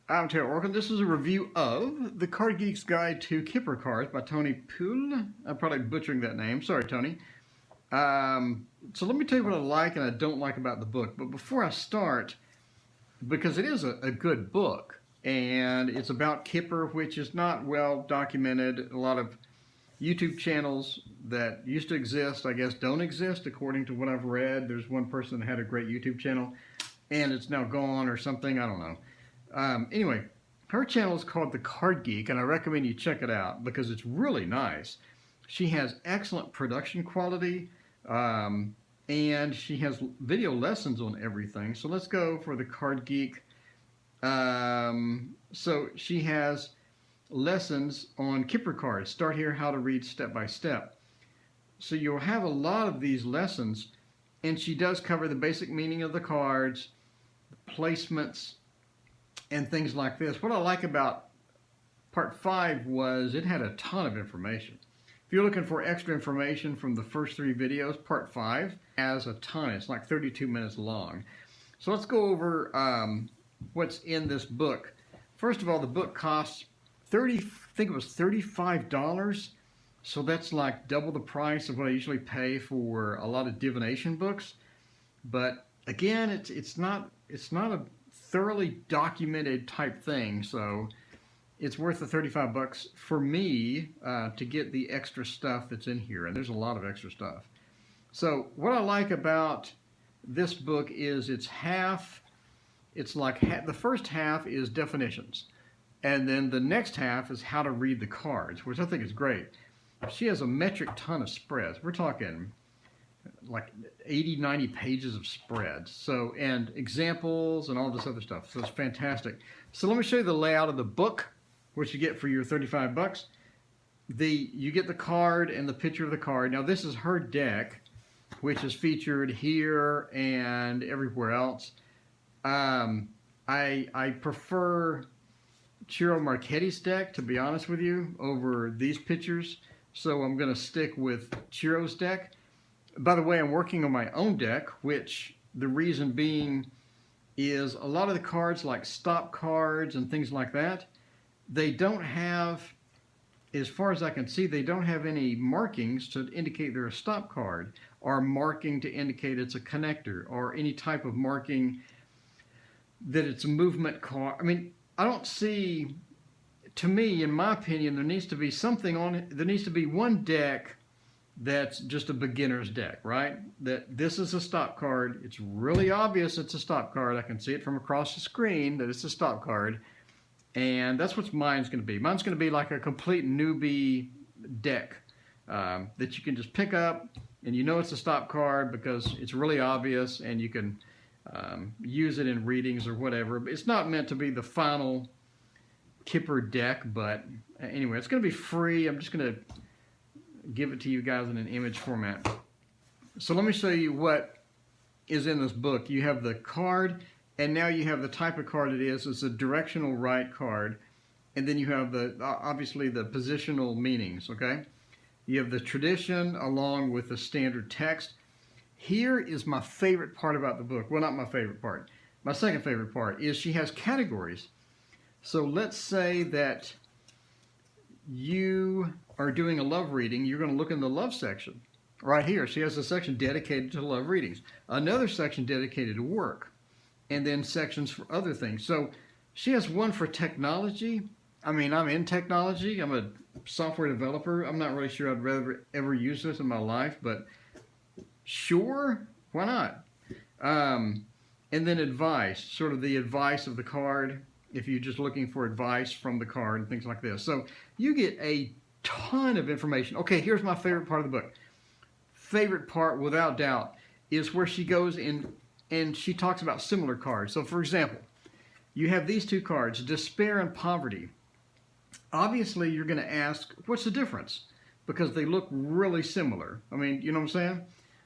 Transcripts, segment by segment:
I'm Taylor Orkin. This is a review of The Card Geek's Guide to Kipper Cards by Tony Poole. I'm probably butchering that name. Sorry, Tony. So let me tell you what I like and I don't like about the book. But before I start, because it is a good book, and it's about Kipper, which is not well documented. A lot of YouTube channels that used to exist, I guess, don't exist, according to what I've read. There's one person that had a great YouTube channel, and it's now gone or something. I don't know. Anyway, her channel is called The Card Geek, and I recommend you check it out because it's really nice. She has excellent production quality, and she has video lessons on everything. So let's go for The Card Geek. So she has lessons on Kipper Cards. Start here, how to read step by step. So you'll have a lot of these lessons, and she does cover the basic meaning of the cards, the placements, and things like this. What I like about part 5 was it had a ton of information. If you're looking for extra information from the first 3 videos, part 5 has a ton. It's like 32 minutes long. So let's go over what's in this book. First of all, the book costs I think it was $35. So that's like double the price of what I usually pay for a lot of divination books. But again, it's not a thoroughly documented type thing, so it's worth the 35 bucks for me to get the extra stuff that's in here, and there's a lot of extra stuff. So what I like about this book is the first half is definitions, and then the next half is how to read the cards, which I think is great. She has a metric ton of spreads. We're talking like 80, 90 pages of spreads. So, and examples and all this other stuff. So it's fantastic. So let me show you the layout of the book, which you get for your 35 bucks. You get the card and the picture of the card. Now this is her deck, which is featured here and everywhere else. I prefer Ciro Marchetti's deck, to be honest with you, over these pictures. So I'm going to stick with Ciro's deck. By the way, I'm working on my own deck, which the reason being is a lot of the cards, like stop cards and things like that, they don't have, as far as I can see, they don't have any markings to indicate they're a stop card, or marking to indicate it's a connector, or any type of marking that it's a movement card. I mean, I don't see, to me, in my opinion, there needs to be something on it. There needs to be one deck that's just a beginner's deck, right? That this is a stop card. It's really obvious it's a stop card. I can see it from across the screen that it's a stop card. And that's what mine's going to be. Mine's going to be like a complete newbie deck that you can just pick up, and you know it's a stop card because it's really obvious, and you can use it in readings or whatever. It's not meant to be the final Kipper deck, but anyway, it's going to be free. I'm just going to give it to you guys in an image format. So let me show you what is in this book. You have the card, and now you have the type of card it is. It's a directional right card, and then you have the obviously the positional meanings, okay? You have the tradition along with the standard text. Here is my favorite part about the book. Well, not my favorite part. My second favorite part is she has categories. So let's say that you are doing a love reading. You're going to look in the love section right here. She has a section dedicated to love readings, another section dedicated to work, and then sections for other things. So she has one for technology. I mean, I'm in technology. I'm a software developer. I'm not really sure I'd rather ever use this in my life, but sure, why not? And then advice, sort of the advice of the card, if you're just looking for advice from the card and things like this. So you get a ton of information. Okay, here's my favorite part of the book. Favorite part, without doubt, is where she goes in and she talks about similar cards. So for example, you have these 2 cards, despair and poverty. Obviously, you're going to ask, what's the difference? Because they look really similar. I mean, you know what I'm saying?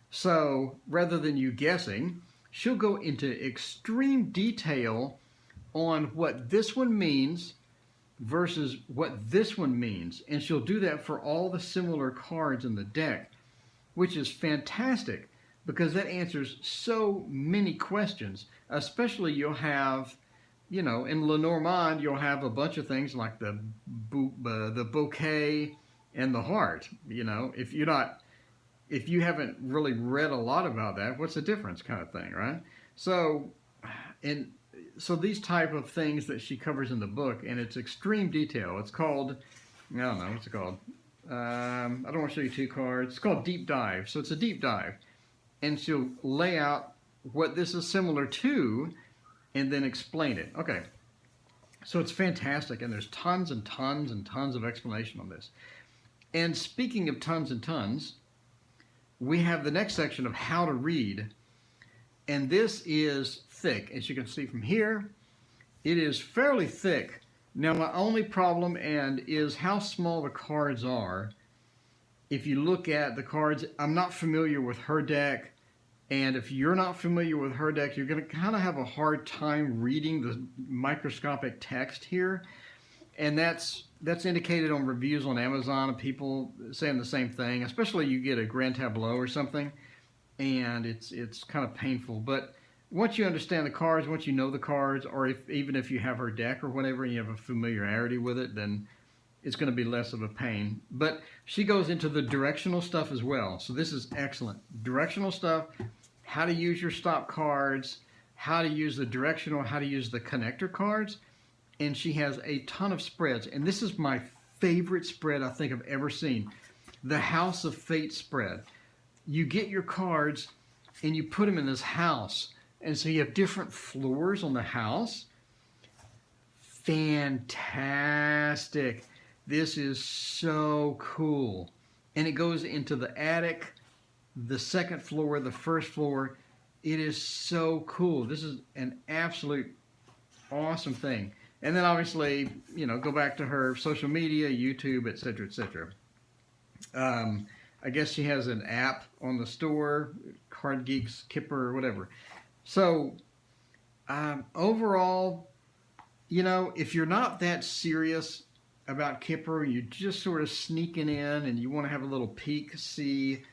So rather than you guessing, she'll go into extreme detail on what this one means versus what this one means. And she'll do that for all the similar cards in the deck, which is fantastic because that answers so many questions. Especially you'll have you know, in Lenormand, you'll have a bunch of things like the bouquet and the heart. You know, if you haven't really read a lot about that, what's the difference, kind of thing, right? So, and so these type of things that she covers in the book, and it's extreme detail. It's called, I don't know, what's it called? I don't want to show you two cards. It's called Deep Dive. So it's a deep dive, and she'll lay out what this is similar to, and then explain it. Okay, so it's fantastic, and there's tons and tons and tons of explanation on this. And speaking of tons and tons, we have the next section of how to read, and this is thick. As you can see from here, it is fairly thick. Now, my only problem is how small the cards are. If you look at the cards, I'm not familiar with her deck. And if you're not familiar with her deck, you're going to kind of have a hard time reading the microscopic text here. And that's indicated on reviews on Amazon of people saying the same thing, especially you get a Grand Tableau or something, and it's kind of painful. But once you understand the cards, once you know the cards, or even if you have her deck or whatever, and you have a familiarity with it, then it's going to be less of a pain. But she goes into the directional stuff as well. So this is excellent. Directional stuff, how to use your stop cards, how to use the directional, how to use the connector cards. And she has a ton of spreads. And this is my favorite spread I think I've ever seen. The House of Fate spread. You get your cards and you put them in this house. And so you have different floors on the house. Fantastic. This is so cool. And it goes into the attic, the second floor, the first floor. It is so cool. This is an absolute awesome thing. And then obviously, you know, go back to her social media, YouTube, etc., etc. I guess she has an app on the store, Card Geeks, Kipper, whatever. So overall, you know, if you're not that serious about Kipper, you're just sort of sneaking in and you want to have a little peek, see,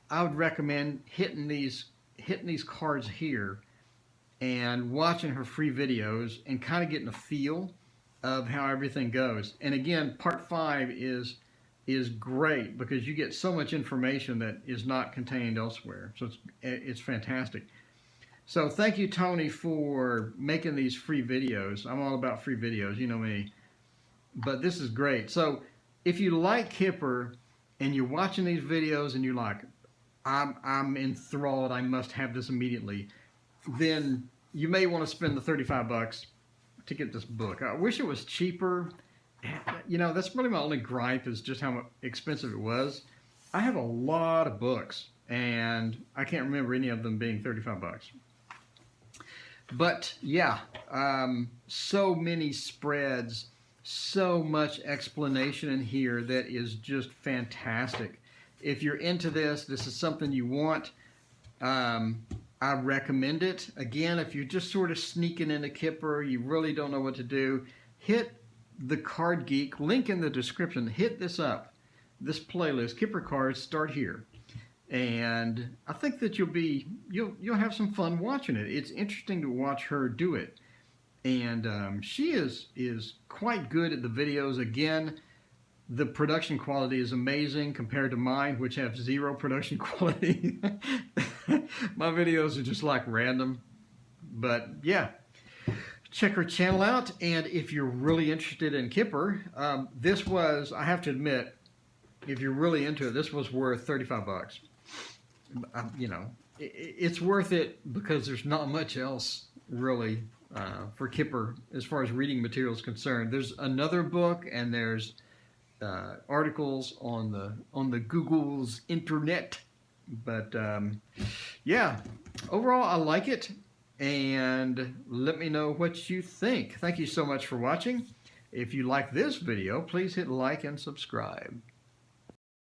I would recommend hitting these cards here and watching her free videos and kind of getting a feel of how everything goes. And again, part 5 is great because you get so much information that is not contained elsewhere. So it's fantastic. So thank you, Tony, for making these free videos. I'm all about free videos, you know me. But this is great. So if you like Kipper and you're watching these videos and you're like, I'm enthralled, I must have this immediately, then you may want to spend the $35 to get this book. I wish it was cheaper. You know, that's really my only gripe, is just how expensive it was. I have a lot of books, and I can't remember any of them being $35. But yeah, so many spreads, so much explanation in here that is just fantastic. If you're into this, this is something you want. I recommend it. Again, if you're just sort of sneaking into Kipper, you really don't know what to do, hit the Card Geek, link in the description, hit this up, this playlist, Kipper Cards, start here. And I think that you'll have some fun watching it. It's interesting to watch her do it. And she is quite good at the videos. Again, the production quality is amazing compared to mine, which have zero production quality. My videos are just like random. But yeah, check her channel out. And if you're really interested in Kipper, this was, I have to admit, if you're really into it, this was worth $35. You know, it's worth it because there's not much else really for Kipper as far as reading material is concerned. There's another book, and there's articles on the Google's internet, but yeah, overall I like it, and let me know what you think. Thank you so much for watching. If you like this video, please hit like and subscribe.